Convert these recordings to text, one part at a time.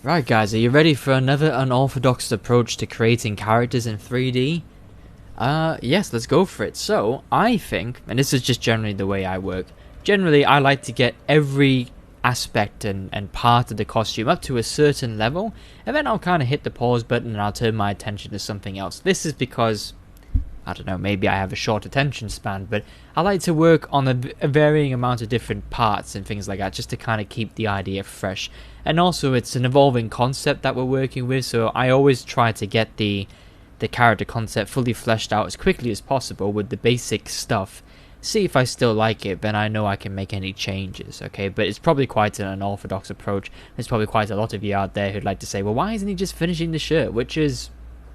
Right guys, are you ready for another unorthodox approach to creating characters in 3D? Yes, let's go for it. So, I think, and this is just generally the way I work, generally I like to get every aspect and part of the costume up to a certain level, and then I'll kind of hit the pause button and I'll turn my attention to something else. This is because, I don't know, maybe I have a short attention span, but I like to work on a varying amount of different parts and things like that, just to kind of keep the idea fresh. And also, it's an evolving concept that we're working with, so I always try to get the character concept fully fleshed out as quickly as possible with the basic stuff. See if I still like it, then I know I can make any changes, okay? But it's probably quite an unorthodox approach. There's probably quite a lot of you out there who'd like to say, well, why isn't he just finishing the shirt? Which is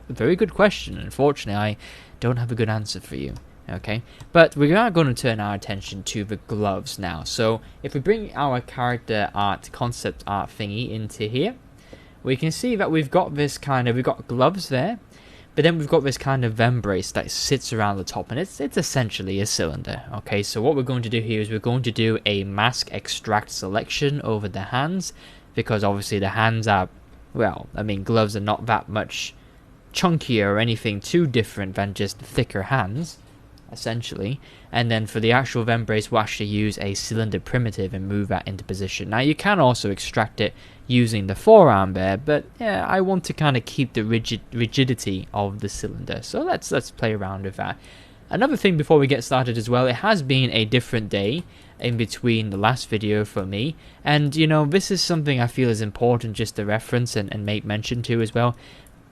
a very good question. Unfortunately, I don't have a good answer for you, okay? But we are going to turn our attention to the gloves now. So if we bring our character art, concept art thingy into here, we can see that we've got this kind of, we've got gloves there, but then we've got this kind of vambrace that sits around the top, and it's essentially a cylinder, okay? So what we're going to do here is we're going to do a mask extract selection over the hands, because obviously the hands are, well, I mean, gloves are not that much chunkier or anything too different than just thicker hands, essentially. And then for the actual vambrace, we'll actually use a cylinder primitive and move that into position. Now you can also extract it using the forearm there, but yeah, I want to kind of keep the rigidity of the cylinder, so let's play around with that. Another thing before we get started as well, it has been a different day in between the last video for me, and you know, this is something I feel is important just to reference and make mention to as well.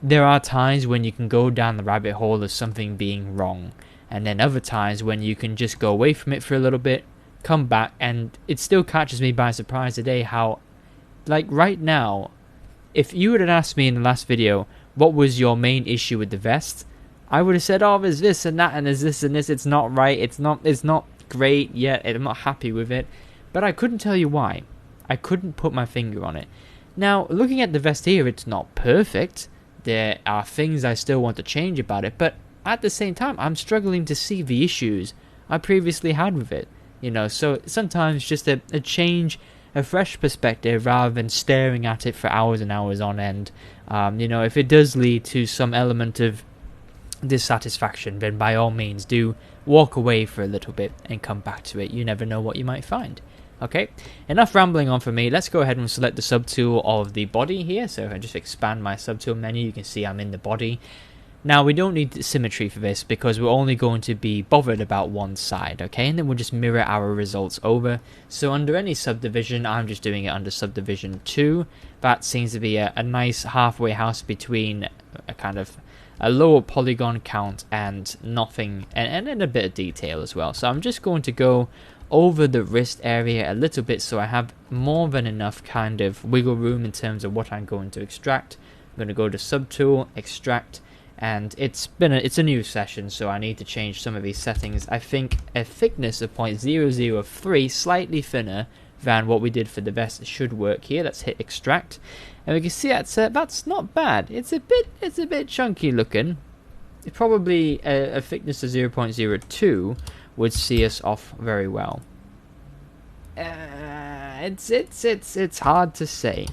There are times when you can go down the rabbit hole of something being wrong, and then other times when you can just go away from it for a little bit, come back, and it still catches me by surprise today how, like right now, if you would have asked me in the last video what was your main issue with the vest, I would have said, oh, there's this and that and there's this and this, it's not right, it's not great yet, I'm not happy with it, but I couldn't tell you why. I couldn't put my finger on it. Now, looking at the vest here, it's not perfect. There are things I still want to change about it, but at the same time, I'm struggling to see the issues I previously had with it. You know, so sometimes just a change, a fresh perspective, rather than staring at it for hours and hours on end. You know, if it does lead to some element of dissatisfaction, then by all means do walk away for a little bit and come back to it. You never know what you might find. Okay, enough rambling on for me. Let's go ahead and select the subtool of the body here. So if I just expand my subtool menu, you can see I'm in the body. Now, we don't need symmetry for this because we're only going to be bothered about one side, okay? And then we'll just mirror our results over. So under any subdivision, I'm just doing it under subdivision 2. That seems to be a nice halfway house between a kind of a lower polygon count and nothing, and a bit of detail as well. So I'm just going to go over the wrist area a little bit so I have more than enough kind of wiggle room in terms of what I'm going to extract. I'm going to go to subtool, extract, and it's a new session, so I need to change some of these settings. I think a thickness of 0.003, slightly thinner than what we did for the vest, should work here. Let's hit extract, and we can see that's not bad. It's a bit chunky looking. Probably a thickness of 0.02 would see us off very well. It's hard to say.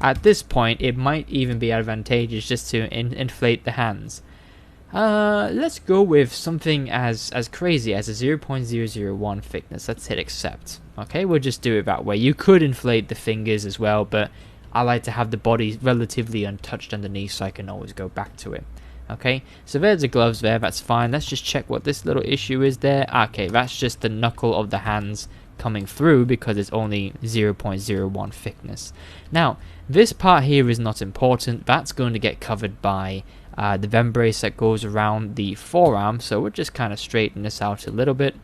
At this point, it might even be advantageous just to inflate the hands. Let's go with something as crazy as a 0.001 thickness. Let's hit accept. Okay, we'll just do it that way. You could inflate the fingers as well, but I like to have the body relatively untouched underneath so I can always go back to it. Okay, so there's the gloves there, that's fine. Let's just check what this little issue is there. Okay, that's just the knuckle of the hands coming through because it's only 0.01 thickness. Now, this part here is not important. That's going to get covered by the vambrace that goes around the forearm, so we'll just kind of straighten this out a little bit,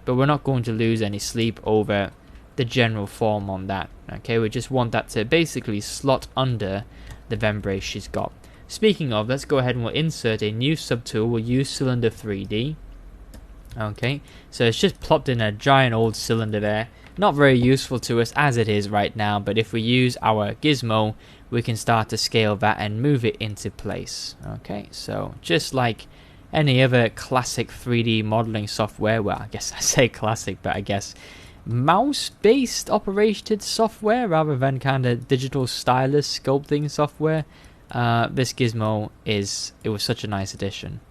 but we're not going to lose any sleep over the general form on that. Okay, we just want that to basically slot under the vambrace she's got. Speaking of, let's go ahead and we'll insert a new subtool. We'll use cylinder 3D. Okay, so it's just plopped in a giant old cylinder there. Not very useful to us as it is right now, but if we use our gizmo, we can start to scale that and move it into place. Okay, so just like any other classic 3D modeling software, well, I guess I say classic, but I guess mouse-based operated software rather than kind of digital stylus sculpting software. This gizmo it was such a nice addition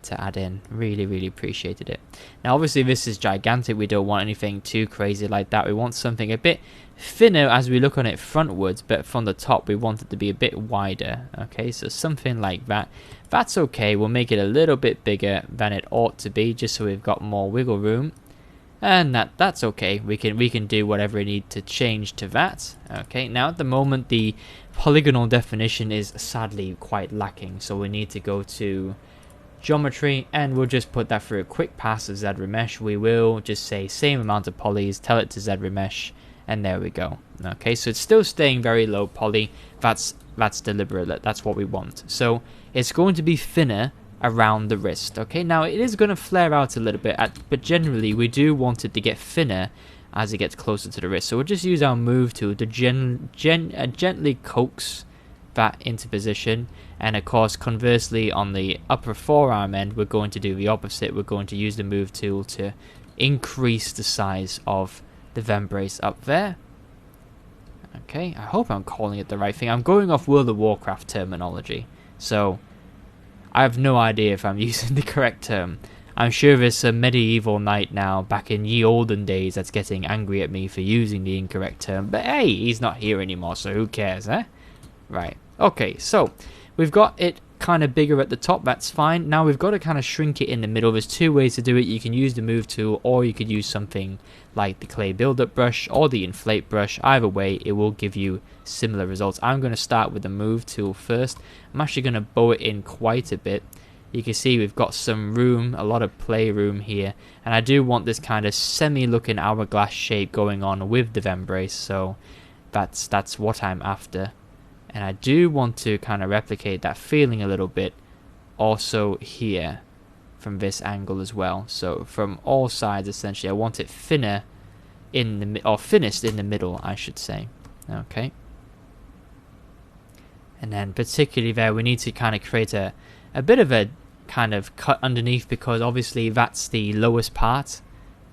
to add in. Really appreciated it. Now obviously this is gigantic, we don't want anything too crazy like that. We want something a bit thinner as we look on it frontwards, but from the top we want it to be a bit wider. Okay, so something like that. That's okay, we'll make it a little bit bigger than it ought to be, just so we've got more wiggle room. And that's okay, we can do whatever we need to change to that. Okay, now at the moment the polygonal definition is sadly quite lacking, so we need to go to geometry, and we'll just put that through a quick pass of ZRemesh. We will just say same amount of polys, tell it to ZRemesh, and there we go. Okay, so it's still staying very low poly. That's deliberate, that's what we want. So it's going to be thinner around the wrist. Okay, now it is going to flare out a little bit, but generally we do want it to get thinner as it gets closer to the wrist. So we'll just use our move tool to gently coax that into position. And of course, conversely, on the upper forearm end, we're going to do the opposite. We're going to use the move tool to increase the size of the vambrace up there. Okay, I hope I'm calling it the right thing. I'm going off World of Warcraft terminology, so I have no idea if I'm using the correct term. I'm sure there's a medieval knight now back in ye olden days that's getting angry at me for using the incorrect term, but hey, he's not here anymore, so who cares, eh? Right, okay, so we've got it kind of bigger at the top, that's fine. Now we've got to kind of shrink it in the middle. There's two ways to do it. You can use the move tool, or you could use something like the clay build-up brush or the inflate brush. Either way, it will give you similar results. I'm going to start with the move tool first. I'm actually going to bow it in quite a bit. You can see we've got some room, a lot of playroom here, and I do want this kind of semi-looking hourglass shape going on with the vambrace, so that's what I'm after. And I do want to kind of replicate that feeling a little bit also here from this angle as well. So from all sides, essentially, I want it thinner in the, or thinnest in the middle, I should say. Okay. And then particularly there, we need to kind of create a bit of a kind of cut underneath, because obviously that's the lowest part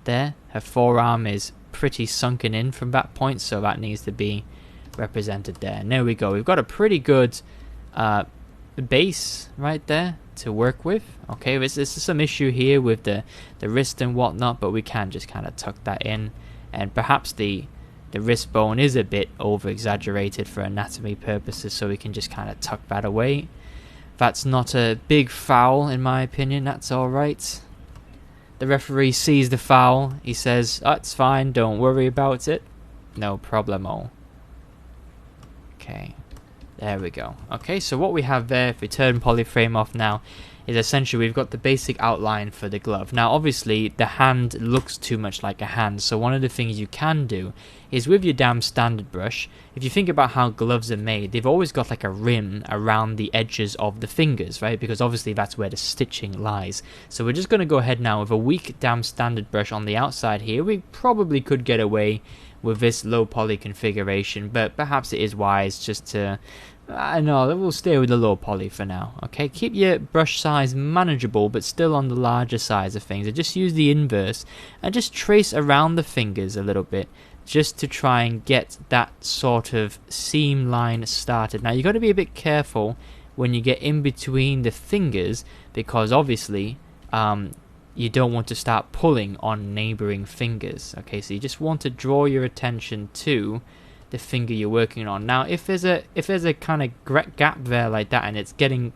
there. Her forearm is pretty sunken in from that point, so that needs to be represented there. And there we go. We've got a pretty good base right there to work with. Okay, there's some issue here with the wrist and whatnot, but we can just kind of tuck that in. And perhaps the wrist bone is a bit over exaggerated for anatomy purposes, so we can just kind of tuck that away. That's not a big foul in my opinion. That's all right. The referee sees the foul. He says, "Oh, it's fine, don't worry about it, no problemo." Okay, there we go. Okay, so what we have there, if we turn polyframe off now, is essentially we've got the basic outline for the glove. Now obviously the hand looks too much like a hand, so one of the things you can do is with your damn standard brush, if you think about how gloves are made, they've always got like a rim around the edges of the fingers, right? Because obviously that's where the stitching lies. So we're just going to go ahead now with a weak damn standard brush on the outside here. We probably could get away with this low poly configuration, but perhaps it is wise just to, I know, we'll stay with the low poly for now. Okay, keep your brush size manageable, but still on the larger size of things, and just use the inverse and just trace around the fingers a little bit, just to try and get that sort of seam line started. Now you got to be a bit careful when you get in between the fingers, because obviously you don't want to start pulling on neighboring fingers. Okay, so you just want to draw your attention to the finger you're working on. Now if there's a kind of gap there like that, and it's getting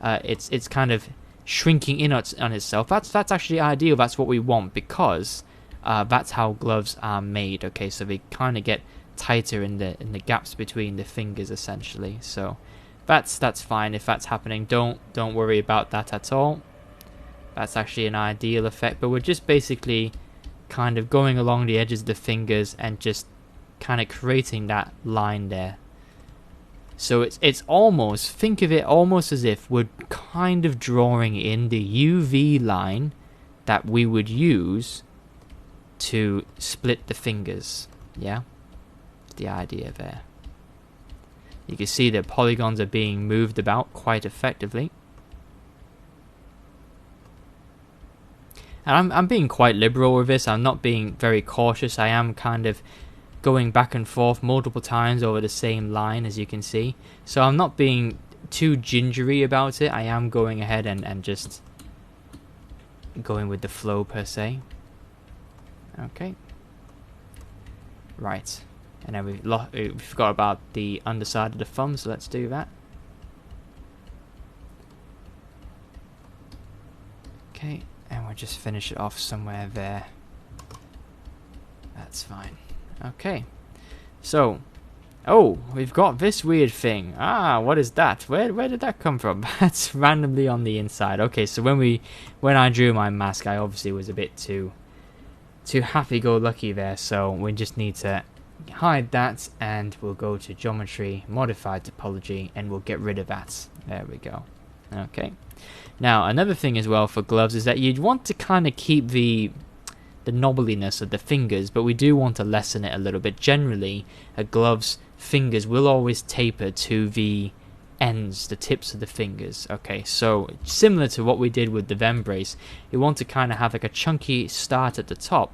it's kind of shrinking in on itself, that's actually ideal. That's what we want, because that's how gloves are made. Okay, so they kind of get tighter in the gaps between the fingers essentially. So that's fine if that's happening. Don't worry about that at all. That's actually an ideal effect, but we're just basically kind of going along the edges of the fingers and just kind of creating that line there. So it's almost, think of it almost as if we're kind of drawing in the UV line that we would use to split the fingers. Yeah, that's the idea there. You can see the polygons are being moved about quite effectively. And I'm being quite liberal with this. I'm not being very cautious. I am kind of going back and forth multiple times over the same line, as you can see. So I'm not being too gingery about it. I am going ahead and just going with the flow per se. Okay. Right. And then we forgot about the underside of the thumb, so let's do that. Okay, and we'll just finish it off somewhere there. That's fine. Okay. So, oh, we've got this weird thing. Ah, what is that? Where did that come from? That's randomly on the inside. Okay, so when I drew my mask, I obviously was a bit too happy-go-lucky there, so we just need to hide that, and we'll go to geometry, modified topology, and we'll get rid of that. There we go. Okay. Now, another thing as well for gloves is that you'd want to kind of keep the knobbliness of the fingers, but we do want to lessen it a little bit. Generally, a glove's fingers will always taper to the ends, the tips of the fingers. Okay, so similar to what we did with the Vembrace, you want to kind of have like a chunky start at the top,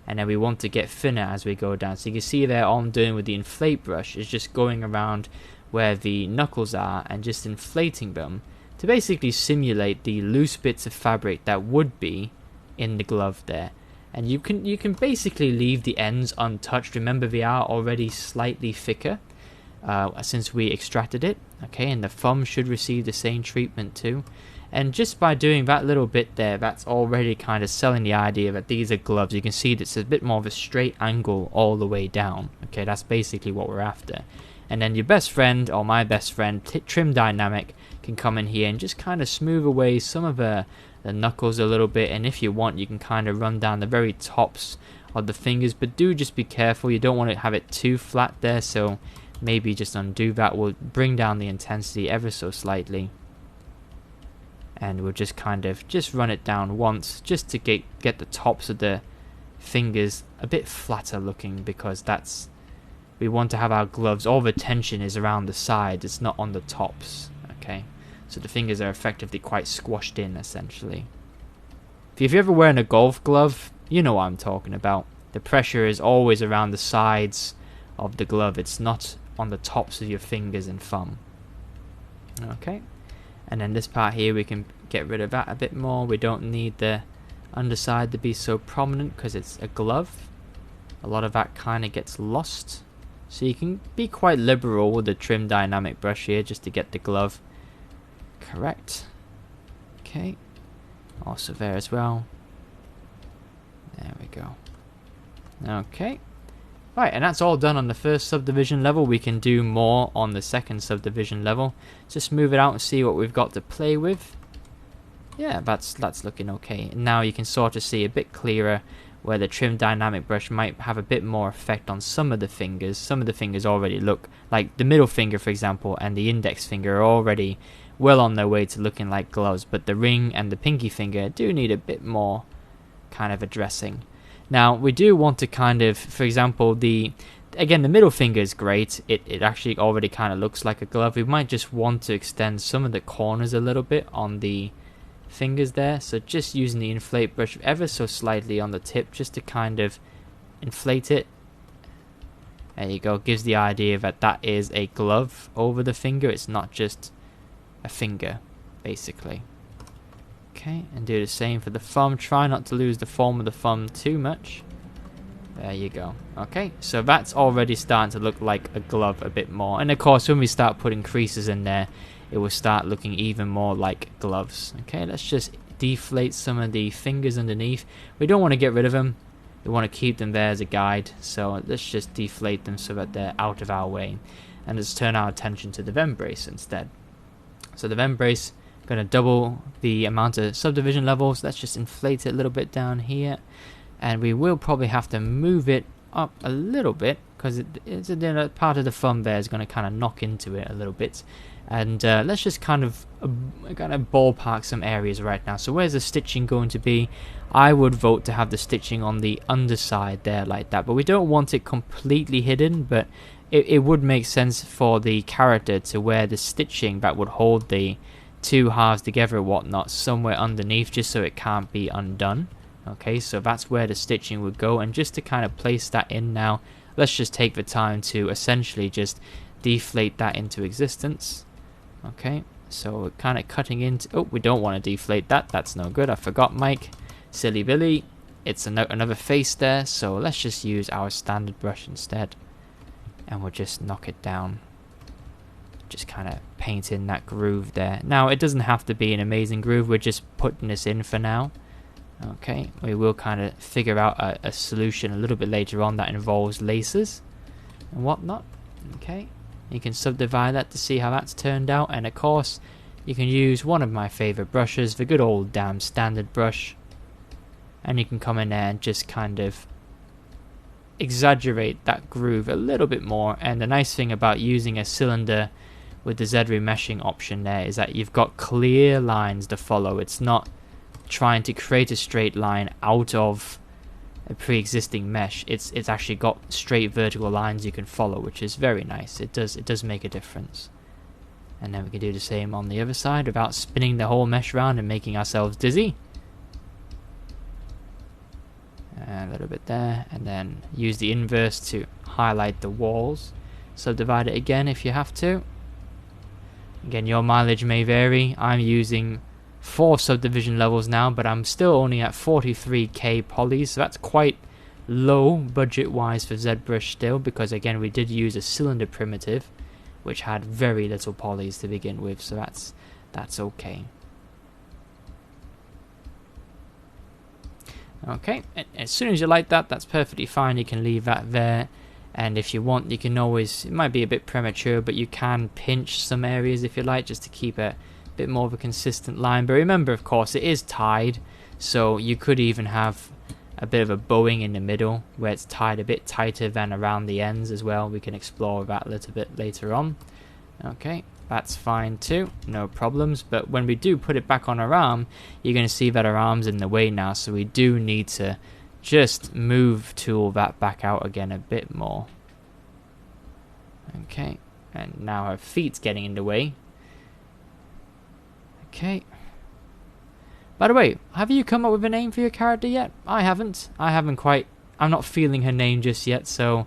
and then we want to get thinner as we go down. So you can see there all I'm doing with the inflate brush is just going around where the knuckles are and just inflating them to basically simulate the loose bits of fabric that would be in the glove there. And you can basically leave the ends untouched. Remember, they are already slightly thicker since we extracted it. Okay, and the thumb should receive the same treatment too. And just by doing that little bit there, that's already kind of selling the idea that these are gloves. You can see that it's a bit more of a straight angle all the way down. Okay, that's basically what we're after. And then your best friend, or my best friend, Trim Dynamic, can come in here and just kind of smooth away some of the knuckles a little bit. And if you want, you can kind of run down the very tops of the fingers, but do just be careful. You don't want to have it too flat there, so maybe just undo that. We'll bring down the intensity ever so slightly, and we'll just kind of just run it down once, just to get the tops of the fingers a bit flatter looking, because we want to have our gloves, all the tension is around the sides, it's not on the tops. Okay, so the fingers are effectively quite squashed in, essentially. If you're ever wearing a golf glove, you know what I'm talking about. The pressure is always around the sides of the glove, it's not on the tops of your fingers and thumb. Okay, and then this part here, we can get rid of that a bit more. We don't need the underside to be so prominent because it's a glove. A lot of that kind of gets lost. So you can be quite liberal with the Trim Dynamic brush here just to get the glove correct. Okay, also there as well. There we go. Okay, right, and that's all done on the first subdivision level. We can do more on the second subdivision level. Just move it out and see what we've got to play with. Yeah, that's looking okay. Now you can sort of see a bit clearer where the Trim Dynamic brush might have a bit more effect on some of the fingers. Some of the fingers already look like the middle finger, for example, and the index finger are already well on their way to looking like gloves, but the ring and the pinky finger do need a bit more kind of addressing. Now we do want to kind of, for example, again, the middle finger is great. It actually already kind of looks like a glove. We might just want to extend some of the corners a little bit on the fingers there, so just using the inflate brush ever so slightly on the tip just to kind of inflate it. There you go, gives the idea that that is a glove over the finger, it's not just a finger basically. Okay, and do the same for the thumb. Try not to lose the form of the thumb too much. There you go. Okay, so that's already starting to look like a glove a bit more, and of course when we start putting creases in there, it will start looking even more like gloves. Okay, let's just deflate some of the fingers underneath. We don't want to get rid of them. We want to keep them there as a guide. So let's just deflate them so that they're out of our way. And let's turn our attention to the Vembrace instead. So the Vembrace, going to double the amount of subdivision levels. Let's just inflate it a little bit down here. And we will probably have to move it up a little bit, because it's a part of the thumb there is going to kind of knock into it a little bit. And let's just kind of ballpark some areas right now. So where's the stitching going to be? I would vote to have the stitching on the underside there like that, but we don't want it completely hidden, but it would make sense for the character to wear the stitching that would hold the two halves together or whatnot somewhere underneath, just so it can't be undone. Okay, so that's where the stitching would go, and just to kind of place that in now, let's just take the time to essentially just deflate that into existence. Okay, so we're kind of cutting into... Oh, we don't want to deflate that. That's no good. I forgot, Mike. Silly Billy. It's another face there, so let's just use our standard brush instead. And we'll just knock it down. Just kind of paint in that groove there. Now, it doesn't have to be an amazing groove. We're just putting this in for now. Okay, we will kind of figure out a solution a little bit later on that involves laces and whatnot. Okay, you can subdivide that to see how that's turned out, and of course you can use one of my favorite brushes, the good old damn standard brush, and you can come in there and just kind of exaggerate that groove a little bit more. And the nice thing about using a cylinder with the Z remeshing option there is that you've got clear lines to follow. It's not trying to create a straight line out of a pre-existing mesh. It's actually got straight vertical lines you can follow, which is very nice. It does make a difference. And then we can do the same on the other side without spinning the whole mesh around and making ourselves dizzy. A little bit there, and then use the inverse to highlight the walls. Subdivide it again if you have to. Again, your mileage may vary. I'm using 4 subdivision levels now, but I'm still only at 43k polys, so that's quite low budget wise for ZBrush still, because again we did use a cylinder primitive which had very little polys to begin with, so that's okay. Okay, and as soon as you like that, that's perfectly fine. You can leave that there, and if you want you can always, it might be a bit premature, but you can pinch some areas if you like, just to keep a bit more of a consistent line. But remember, of course, it is tied, so you could even have a bit of a bowing in the middle where it's tied a bit tighter than around the ends as well. We can explore that a little bit later on. Okay, that's fine too, no problems. But when we do put it back on our arm, you're going to see that our arm's in the way now, so we do need to just move tool that back out again a bit more. Okay, and now her feet's getting in the way. Okay. By the way, have you come up with a name for your character yet? I haven't. I'm not feeling her name just yet, so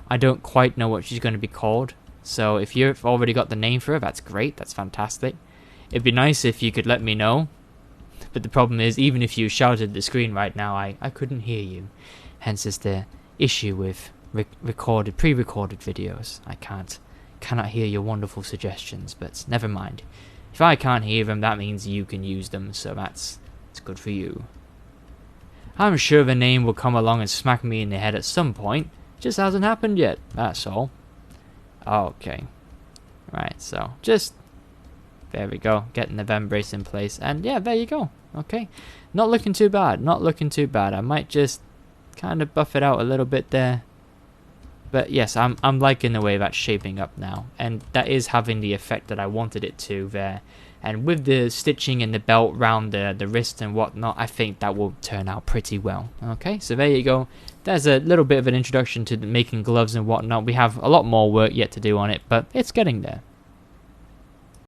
I don't quite know what she's going to be called. So if you've already got the name for her, that's great. That's fantastic. It'd be nice if you could let me know. But the problem is, even if you shouted at the screen right now, I couldn't hear you. Hence is the issue with pre-recorded videos. I cannot hear your wonderful suggestions, but never mind. If I can't hear them, that means you can use them, so it's good for you. I'm sure the name will come along and smack me in the head at some point. Just hasn't happened yet, that's all. Okay. Right, so just... there we go, getting the vambrace in place, and yeah, there you go. Okay, not looking too bad, not looking too bad. I might just kind of buff it out a little bit there. But yes, I'm liking the way that's shaping up now, and that is having the effect that I wanted it to there. And with the stitching and the belt round the wrist and whatnot, I think that will turn out pretty well. Okay, so there you go. There's a little bit of an introduction to making gloves and whatnot. We have a lot more work yet to do on it, but it's getting there.